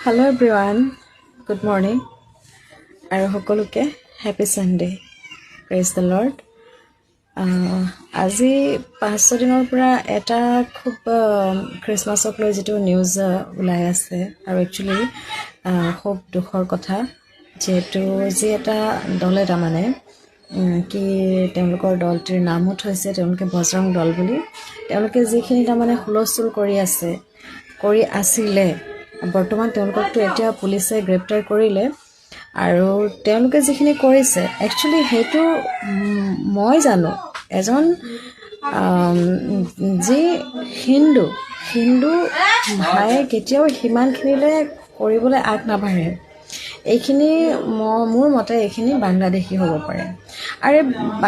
Hello everyone, good morning আৰু সকলোকে happy Sunday praise the lord আজি 5 দিনৰ পৰা এটা খুব ক্ৰিসমাছক লৈ যেটো নিউজ ওলাই আছে আৰু একচুয়ালি খুব দুখৰ কথা যেটো যে এটা দলে মানে কি তেওঁলোকৰ দলটিৰ নামও থৈছে তেওঁলোকে বজৰং দল বুলি তেওঁলোকে যিখিনি মানে হুলস্থুল কৰি আছিলে বৰ্তমান তেওঁলোককটো এতিয়া পুলিচে গ্ৰেপ্তাৰ কৰিলে আৰু তেওঁলোকে যিখিনি কৰিছে একচুয়ালি হেতু মই জানো এজন যি হিন্দু ভাই কেতিয়াও হিমানখিনিলে কৰিবলৈ আগ নাবাঢ়ে এইখিনি মোৰ মতে এইখিনি বাংলাদেশী হ'ব পাৰে আৰু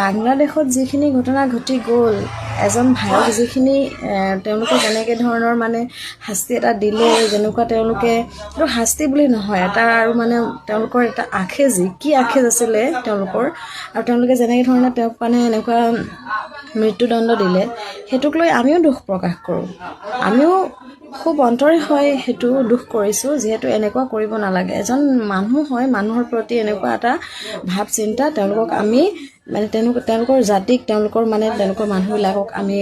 বাংলাদেশত যিখিনি ঘটনা ঘটি গ'ল এজন ভাইক যিখিনি তেওঁলোকে যেনেকৈ ধৰণৰ মানে শাস্তি এটা দিলে যেনেকুৱা তেওঁলোকে আৰু শাস্তি বুলি নহয় এটা আৰু মানে তেওঁলোকৰ এটা কি আখেজ আছিলে তেওঁলোকৰ আৰু তেওঁলোকে যেনেকৈ ধৰণে তেওঁক মানে এনেকুৱা মৃত্যুদণ্ড দিলে হেতুক লৈ আমিও দুখ প্ৰকাশ কৰোঁ আমিও খুব অন্তৰে হয় হেতু দুখ কৰিছো যেহেতু এনেকুৱা কৰিব নালাগে এজন মানুহ হয় মানুহৰ প্ৰতি এনেকুৱা এটা ভাব চিন্তা তেওঁলোকক আমি মানে তেওঁলোকৰ জাতিক তেওঁলোকৰ মানে তেওঁলোকৰ মানুহবিলাকক আমি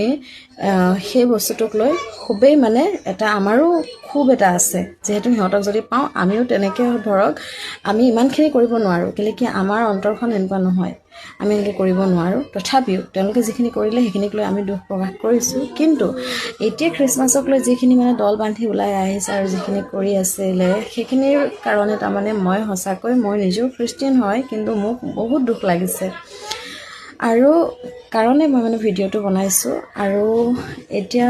সেই বস্তুটোক লৈ খুবেই মানে এটা আমাৰো খুব এটা আছে যেহেতু সিহঁতক যদি পাওঁ আমিও তেনেকৈ ধৰক আমি ইমানখিনি কৰিব নোৱাৰো কি আমাৰ অন্তৰখন এনেকুৱা নহয় আমি এনেকৈ কৰিব নোৱাৰো তথাপিও তেওঁলোকে যিখিনি কৰিলে সেইখিনিক লৈ আমি দুখ প্ৰকাশ কৰিছো কিন্তু এতিয়া ক্ৰিসমাছক লৈ যিখিনি মানে দল বান্ধি ওলাই আহিছে আৰু যিখিনি কৰি আছিলে সেইখিনিৰ কাৰণে তাৰমানে মই সঁচাকৈ মই নিজেও খ্ৰীষ্টিয়ান হয় কিন্তু মোক বহুত দুখ লাগিছে আৰু কাৰণে মই মানে ভিডিঅ'টো বনাইছো আৰু এতিয়া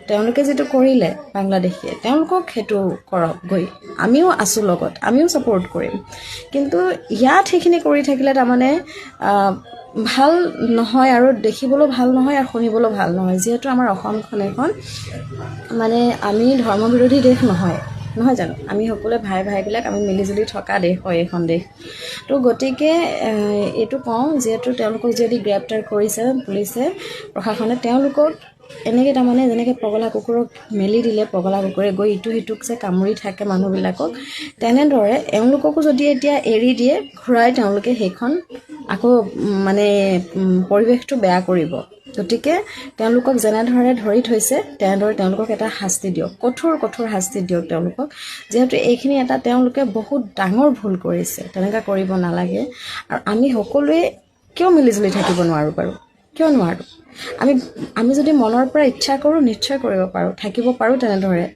তেওঁলোকে যেটো কৰিলে বাংলাদেশীয়ে তেওঁলোকক হেতু কৰক গৈ আমিও আছো লগত আমিও সাপোৰ্ট কৰিম কিন্তু ইয়াত সেইখিনি কৰি থাকিলে তাৰমানে ভাল নহয় আৰু দেখিবলৈ ভাল নহয় আৰু শুনিবলৈ ভাল নহয় যেহেতু আমাৰ অসমখন এখন মানে আমি ধৰ্মবিৰোধী দেশ নহয় জানো আমি সকলোৱে ভাইবিলাক আমি মিলিজুলি থকা দেশ হয় এখন দেশ তো গতিকে এটো কওঁ যেহেতু তেওঁলোকক যদি গ্ৰেপ্তাৰ কৰিছে পুলিচে প্ৰশাসনে তেওঁলোকক এনেকৈ তাৰমানে যেনেকৈ পগলা কুকুৰক মেলি দিলে পগলা কুকুৰে গৈ ইটো হিটুক যে কামুৰি থাকে মানুহবিলাকক তেনেদৰে এওঁলোককো যদি এতিয়া এৰি দিয়ে ঘূৰাই তেওঁলোকে সেইখন আকৌ মানে পৰিৱেশটো বেয়া কৰিব গতিকে তেওঁলোকক যেনেদৰে ধৰি থৈছে তেনেদৰে তেওঁলোকক এটা শাস্তি দিয়ক কঠোৰ শাস্তি দিয়ক তেওঁলোকক যেহেতু এইখিনি এটা তেওঁলোকে বহুত ডাঙৰ ভুল কৰিছে তেনেকা কৰিব নালাগে আৰু আমি সকলোৱে কিয় মিলিজুলি থাকিব নোৱাৰো বাৰু কিয় নোৱাৰো আমি যদি মনৰ পৰা ইচ্ছা কৰো নিশ্চয় কৰিব পাৰো থাকিব পাৰো তেনেদৰে